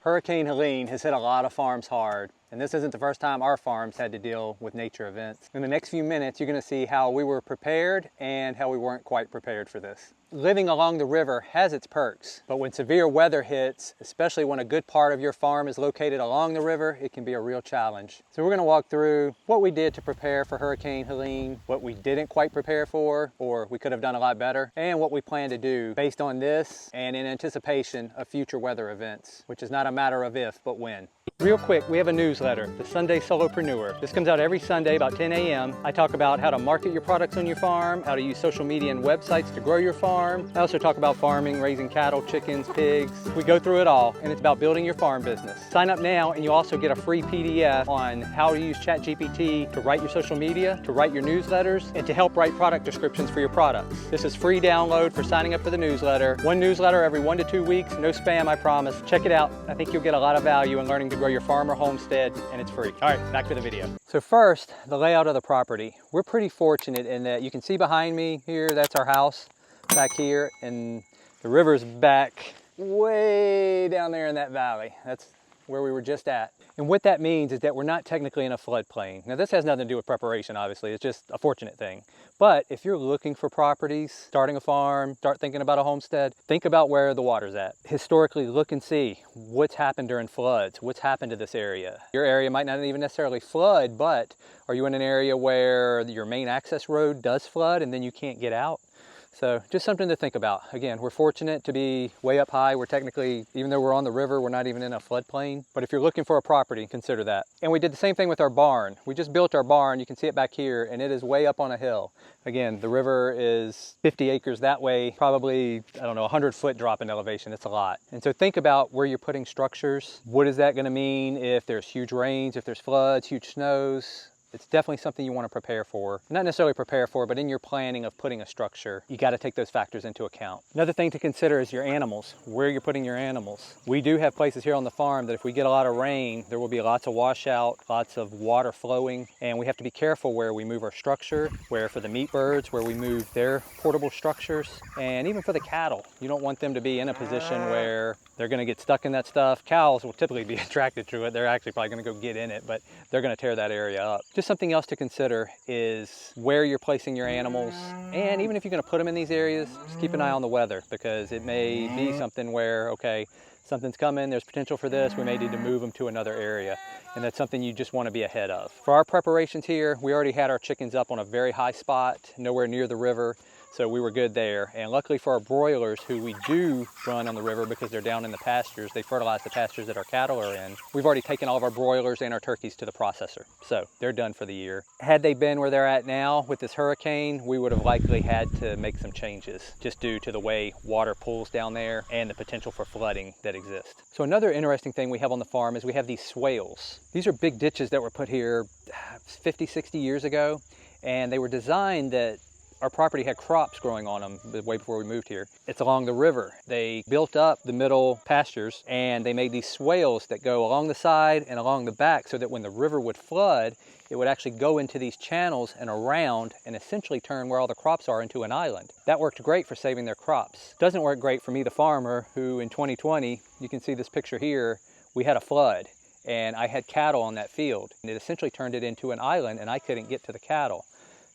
Hurricane Helene has hit a lot of farms hard, and this isn't the first time our farms had to deal with nature events. In the next few minutes, you're going to see how we were prepared and how we weren't quite prepared for this. Living along the river has its perks, but when severe weather hits, especially when a good part of your farm is located along the river, it can be a real challenge. So we're going to walk through what we did to prepare for Hurricane Helene, what we didn't quite prepare for, or we could have done a lot better, and what we plan to do based on this and in anticipation of future weather events, which is not a matter of if, but when. Real quick, we have a newsletter, the Sunday Solopreneur. This comes out every Sunday about 10 a.m. I talk about how to market your products on your farm, how to use social media and websites to grow your farm. I also talk about farming, raising cattle, chickens, pigs. We go through it all, and it's about building your farm business. Sign up now, and you'll also get a free PDF on how to use ChatGPT to write your social media, to write your newsletters, and to help write product descriptions for your products. This is free download for signing up for the newsletter. One newsletter every 1 to 2 weeks, no spam, I promise. Check it out. I think you'll get a lot of value in learning to grow your farm or homestead, and it's free. All right, back to the video. So first, the layout of the property. We're pretty fortunate in that you can see behind me here, that's our house back here, and the river's back way down there in that valley. That's where we were just at. And what that means is that we're not technically in a floodplain. Now this has nothing to do with preparation, obviously, it's just a fortunate thing. But if you're looking for properties, starting a farm, start thinking about a homestead, think about where the water's at. Historically, look and see what's happened during floods, what's happened to this area. Your area might not even necessarily flood, but are you in an area where your main access road does flood and then you can't get out? So just something to think about. Again, we're fortunate to be way up high. We're technically, even though we're on the river, we're not even in a floodplain. But if you're looking for a property, consider that. And we did the same thing with our barn. We just built our barn. You can see it back here, and it is way up on a hill. Again, the river is 50 acres that way, probably, I don't know, 100-foot drop in elevation. It's a lot. And so think about where you're putting structures. What is that going to mean if there's huge rains, if there's floods, huge snows? It's definitely something you want to prepare for. Not necessarily prepare for, but in your planning of putting a structure, you got to take those factors into account. Another thing to consider is your animals, where you're putting your animals. We do have places here on the farm that if we get a lot of rain, there will be lots of washout, lots of water flowing, and we have to be careful where we move our structure, where for the meat birds, where we move their portable structures, and even for the cattle. You don't want them to be in a position where they're going to get stuck in that stuff. Cows will typically be attracted to it. They're actually probably going to go get in it, but they're going to tear that area up. Just something else to consider is where you're placing your animals. And even if you're going to put them in these areas, just keep an eye on the weather, because it may be something where, okay, something's coming, there's potential for this, we may need to move them to another area. And that's something you just want to be ahead of. For our preparations here, we already had our chickens up on a very high spot, nowhere near the river. So we were good there. And luckily for our broilers, who we do run on the river because they're down in the pastures, they fertilize the pastures that our cattle are in. We've already taken all of our broilers and our turkeys to the processor. So they're done for the year. Had they been where they're at now with this hurricane, we would have likely had to make some changes just due to the way water pulls down there and the potential for flooding that exists. So another interesting thing we have on the farm is we have these swales. These are big ditches that were put here 50, 60 years ago, and they were designed that our property had crops growing on them way before we moved here. It's along the river. They built up the middle pastures and they made these swales that go along the side and along the back so that when the river would flood, it would actually go into these channels and around and essentially turn where all the crops are into an island. That worked great for saving their crops. Doesn't work great for me, the farmer, who in 2020, you can see this picture here, we had a flood and I had cattle on that field. And it essentially turned it into an island and I couldn't get to the cattle.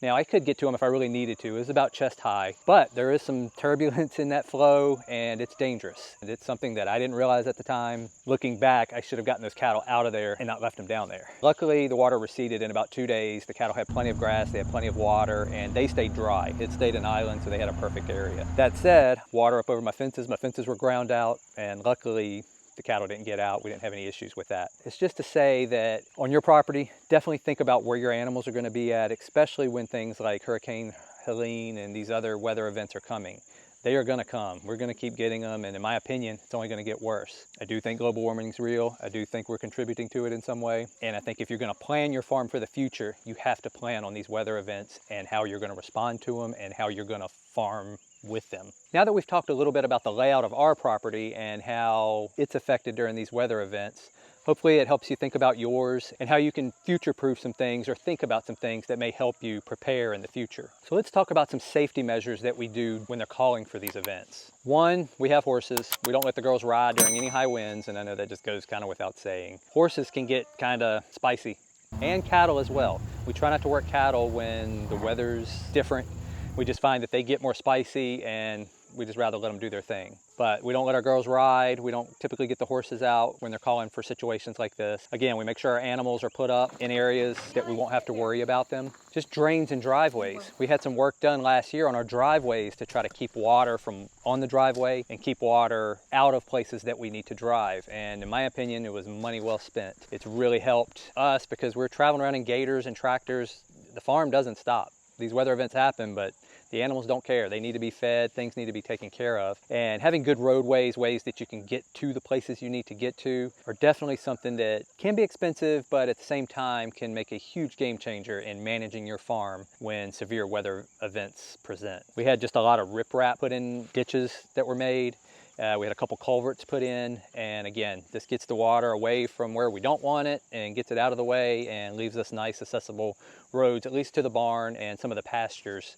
Now, I could get to them if I really needed to. It was about chest high, but there is some turbulence in that flow and it's dangerous. And it's something that I didn't realize at the time. Looking back, I should have gotten those cattle out of there and not left them down there. Luckily, the water receded in about 2 days. The cattle had plenty of grass, they had plenty of water, and they stayed dry. It stayed an island, so they had a perfect area. That said, water up over my fences were ground out, and luckily, the cattle didn't get out. We didn't have any issues with that. It's just to say that on your property, definitely think about where your animals are going to be at, especially when things like Hurricane Helene and these other weather events are coming. They are going to come. We're going to keep getting them, and in my opinion, it's only going to get worse. I do think global warming is real. I do think we're contributing to it in some way, and I think if you're going to plan your farm for the future, you have to plan on these weather events and how you're going to respond to them and how you're going to farm with them. Now that we've talked a little bit about the layout of our property and how it's affected during these weather events, Hopefully it helps you think about yours and how you can future-proof some things or think about some things that may help you prepare in the future. So let's talk about some safety measures that we do when they're calling for these events. One, we have horses. We don't let the girls ride during any high winds, and I know that just goes kind of without saying. Horses can get kind of spicy, and cattle as well. We try not to work cattle when the weather's different. We just find that they get more spicy and we just rather let them do their thing. But we don't let our girls ride. We don't typically get the horses out when they're calling for situations like this. Again, we make sure our animals are put up in areas that we won't have to worry about them. Just drains and driveways. We had some work done last year on our driveways to try to keep water from on the driveway and keep water out of places that we need to drive. And in my opinion, it was money well spent. It's really helped us because we're traveling around in gators and tractors. The farm doesn't stop. These weather events happen, but the animals don't care. They need to be fed, things need to be taken care of. And having good roadways, ways that you can get to the places you need to get to, are definitely something that can be expensive, but at the same time can make a huge game changer in managing your farm when severe weather events present. We had just a lot of riprap put in ditches that were made. We had a couple culverts put in, and again, this gets the water away from where we don't want it and gets it out of the way and leaves us nice accessible roads, at least to the barn and some of the pastures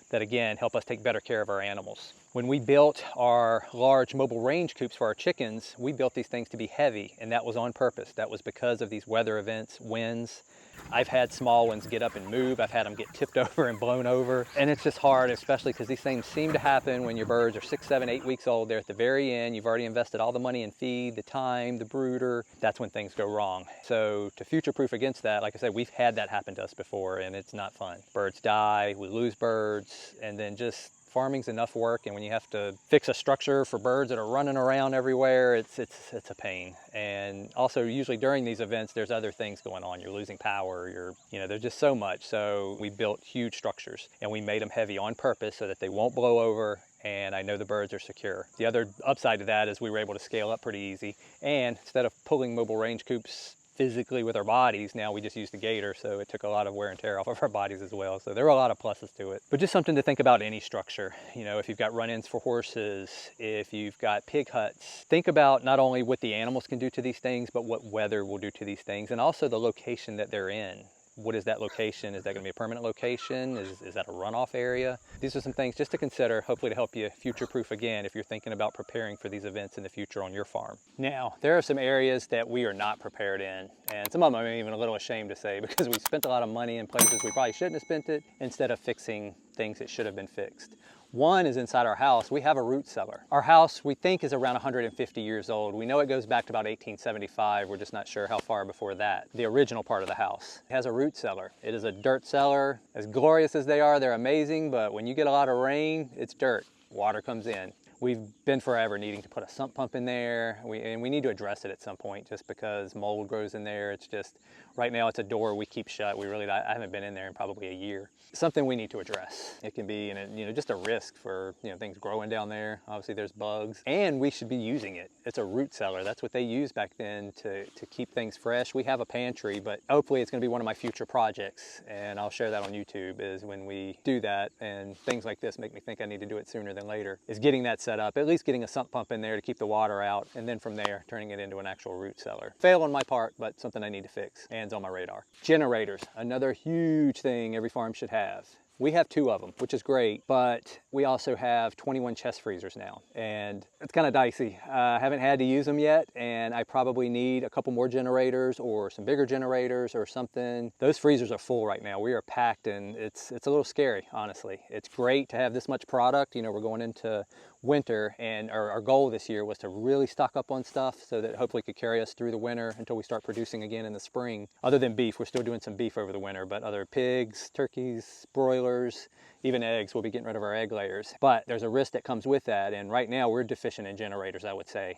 that again help us take better care of our animals. When we built our large mobile range coops for our chickens, we built these things to be heavy, and that was on purpose. That was because of these weather events, winds. I've had small ones get up and move. I've had them get tipped over and blown over. And it's just hard, especially because these things seem to happen when your birds are 6, 7, 8 weeks old. They're at the very end. You've already invested all the money in feed, the time, the brooder. That's when things go wrong. So to future-proof against that, like I said, we've had that happen to us before, and it's not fun. Birds die, we lose birds, and then just farming's enough work, and when you have to fix a structure for birds that are running around everywhere, it's a pain. And also usually during these events, there's other things going on. You're losing power, there's just so much. So we built huge structures and we made them heavy on purpose so that they won't blow over, and I know the birds are secure. The other upside to that is we were able to scale up pretty easy, and instead of pulling mobile range coops physically with our bodies, now we just use the gator, so it took a lot of wear and tear off of our bodies as well. So there were a lot of pluses to it. But just something to think about any structure. If you've got run-ins for horses, if you've got pig huts, think about not only what the animals can do to these things, but what weather will do to these things, and also the location that they're in. What is that location? Is that going to be a permanent location? Is that a runoff area? These are some things just to consider, hopefully to help you future-proof again if you're thinking about preparing for these events in the future on your farm. Now, there are some areas that we are not prepared in, and some of them I'm even a little ashamed to say because we spent a lot of money in places we probably shouldn't have spent it instead of fixing things that should have been fixed. One is inside our house. We have a root cellar. Our house, we think, is around 150 years old. We know it goes back to about 1875. We're just not sure how far before that. The original part of the house. It has a root cellar. It is a dirt cellar. As glorious as they are, they're amazing, but when you get a lot of rain, it's dirt. Water comes in. We've been forever needing to put a sump pump in there, and we need to address it at some point just because mold grows in there. It's just, right now it's a door we keep shut. I haven't been in there in probably a year. Something we need to address. It can be just a risk for things growing down there. Obviously there's bugs, and we should be using it. It's a root cellar. That's what they used back then to keep things fresh. We have a pantry, but hopefully it's going to be one of my future projects, and I'll share that on YouTube, is when we do that, and things like this make me think I need to do it sooner than later, is getting that set up, at least getting a sump pump in there to keep the water out, and then from there turning it into an actual root cellar. Fail on my part, but something I need to fix, and it's on my radar. Generators, another huge thing every farm should have. We have 2 of them, which is great, but we also have 21 chest freezers now, and it's kind of dicey. I haven't had to use them yet, and I probably need a couple more generators or some bigger generators or something. Those freezers are full right now. We are packed, and it's a little scary, honestly. It's great to have this much product. We're going into winter, and our goal this year was to really stock up on stuff so that hopefully could carry us through the winter until we start producing again in the spring. Other than beef, we're still doing some beef over the winter, but other pigs, turkeys, broilers, even eggs, we'll be getting rid of our egg layers. But there's a risk that comes with that, and right now we're deficient in generators, I would say.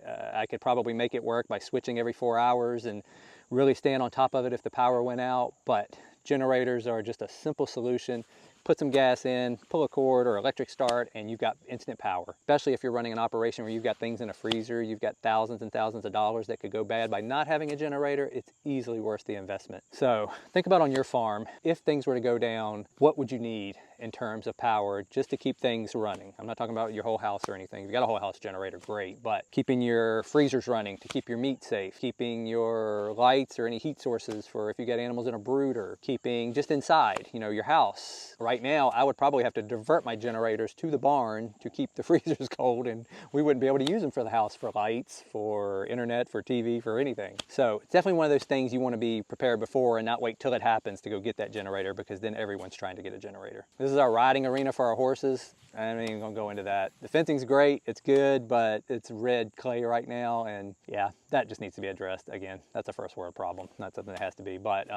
I could probably make it work by switching every 4 hours and really staying on top of it if the power went out, but generators are just a simple solution. Put some gas in, pull a cord or electric start, and you've got instant power. Especially if you're running an operation where you've got things in a freezer, you've got thousands and thousands of dollars that could go bad by not having a generator. It's easily worth the investment. So think about on your farm, if things were to go down, what would you need? in terms of power just to keep things running. I'm not talking about your whole house or anything. If you got a whole house generator, great, but keeping your freezers running to keep your meat safe, keeping your lights or any heat sources for if you got animals in a brooder, keeping just inside, you know, your house. Right now, I would probably have to divert my generators to the barn to keep the freezers cold, and we wouldn't be able to use them for the house, for lights, for internet, for TV, for anything. So it's definitely one of those things you want to be prepared before and not wait till it happens to go get that generator, because then everyone's trying to get a generator. This is our riding arena for our horses. I'm not even gonna go into that. The fencing's great, it's good, but it's red clay right now, and yeah, that just needs to be addressed. Again, that's a first world problem, not something that has to be, but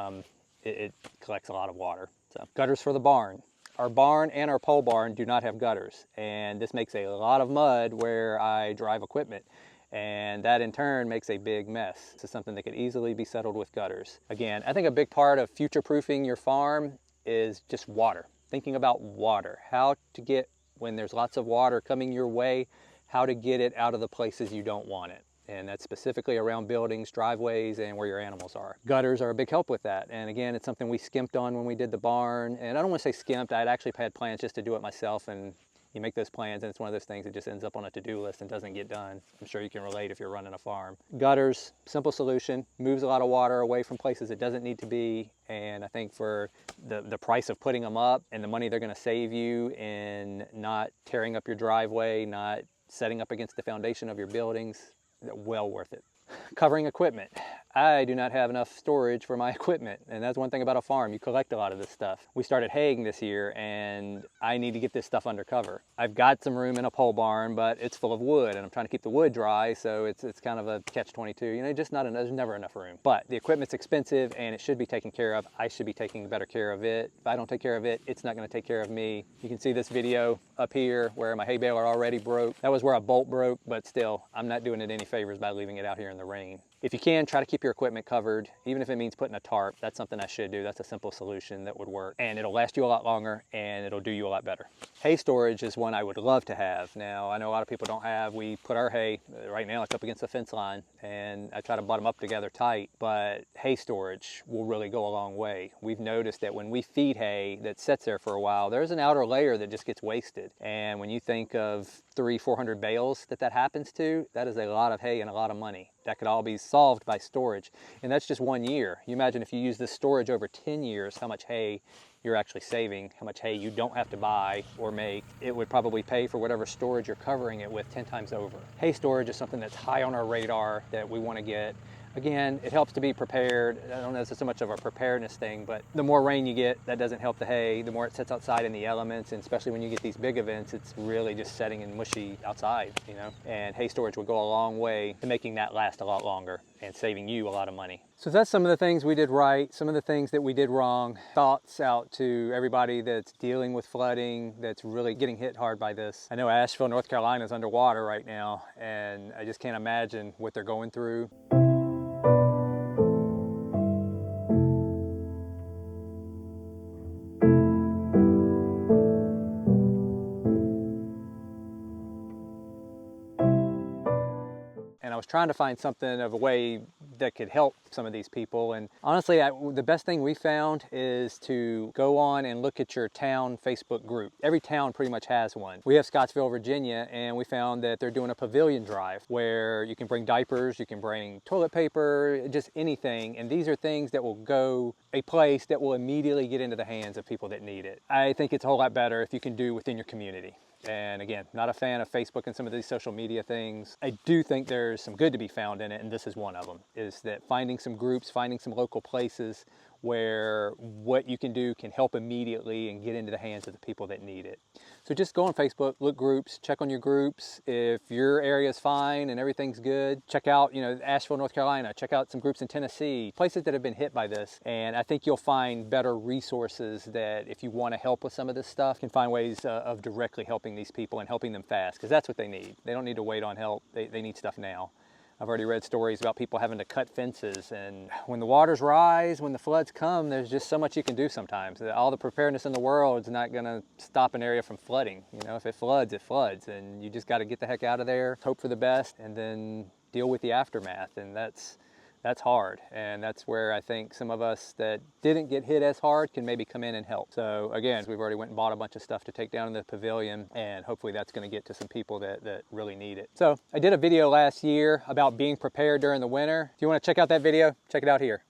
it collects a lot of water. So gutters for the barn. Our barn and our pole barn do not have gutters, and this makes a lot of mud where I drive equipment, and that in turn makes a big mess. This is something that could easily be settled with gutters. Again, I think a big part of future-proofing your farm is just water. Thinking about water, how to get, when there's lots of water coming your way, how to get it out of the places you don't want it. And that's specifically around buildings, driveways, and where your animals are. Gutters are a big help with that. And again, it's something we skimped on when we did the barn. And I don't want to say skimped, I'd actually had plans just to do it myself, and you make those plans and it's one of those things that just ends up on a to-do list and doesn't get done. I'm sure you can relate if you're running a farm. Gutters, simple solution, moves a lot of water away from places it doesn't need to be. And I think for the price of putting them up and the money they're gonna save you in not tearing up your driveway, not setting up against the foundation of your buildings, well worth it. Covering equipment. I do not have enough storage for my equipment, and that's one thing about a farm. You collect a lot of this stuff. We started haying this year, and I need to get this stuff under cover. I've got some room in a pole barn, but it's full of wood, and I'm trying to keep the wood dry, so it's kind of a catch-22. You know, just not enough, there's never enough room. But the equipment's expensive, and it should be taken care of. I should be taking better care of it. If I don't take care of it, it's not going to take care of me. You can see this video up here where my hay baler already broke. That was where a bolt broke, but still, I'm not doing it any favors by leaving it out here in the rain. If you can, try to keep your equipment covered, even if it means putting a tarp. That's something I should do. That's a simple solution that would work, and it'll last you a lot longer and it'll do you a lot better. Hay storage is one I would love to have. Now, I know a lot of people don't have. We put our hay, right now it's up against the fence line, and I try to butt them up together tight, but hay storage will really go a long way. We've noticed that when we feed hay that sits there for a while, there's an outer layer that just gets wasted. And when you think of 300-400 bales that happens to, that is a lot of hay and a lot of money. That could all be solved by storage. And that's just 1 year. You imagine if you use this storage over 10 years, how much hay you're actually saving, how much hay you don't have to buy or make. It would probably pay for whatever storage you're covering it with 10 times over. Hay storage is something that's high on our radar that we want to get. Again, it helps to be prepared. I don't know if it's so much of a preparedness thing, but the more rain you get, that doesn't help the hay. The more it sits outside in the elements, and especially when you get these big events, it's really just setting and mushy outside, you know? And hay storage will go a long way to making that last a lot longer and saving you a lot of money. So that's some of the things we did right, some of the things that we did wrong. Thoughts out to everybody that's dealing with flooding, that's really getting hit hard by this. I know Asheville, North Carolina is underwater right now, and I just can't imagine what they're going through. And I was trying to find something of a way that could help some of these people. And honestly, the best thing we found is to go on and look at your town Facebook group. Every town pretty much has one. We have Scottsville, Virginia, and we found that they're doing a pavilion drive where you can bring diapers, you can bring toilet paper, just anything. And these are things that will go a place that will immediately get into the hands of people that need it. I think it's a whole lot better if you can do within your community. And again, not a fan of Facebook and some of these social media things. I do think there's some good to be found in it, and this is one of them, is that finding some groups, finding some local places where what you can do can help immediately and get into the hands of the people that need it. So just go on Facebook, look groups, check on your groups. If your area is fine and everything's good, check out, you know, Asheville, North Carolina, check out some groups in Tennessee, places that have been hit by this. And I think you'll find better resources that if you want to help with some of this stuff, can find ways of directly helping these people and helping them fast, because that's what they need. They don't need to wait on help. They need stuff now. I've already read stories about people having to cut fences, and when the waters rise, when the floods come, there's just so much you can do sometimes. All the preparedness in the world is not gonna stop an area from flooding. You know, if it floods, and you just gotta get the heck out of there, hope for the best, and then deal with the aftermath. And that's that's hard. And that's where I think some of us that didn't get hit as hard can maybe come in and help. So again, we've already went and bought a bunch of stuff to take down in the pavilion, and hopefully that's going to get to some people that really need it. So I did a video last year about being prepared during the winter. If you want to check out that video, check it out here.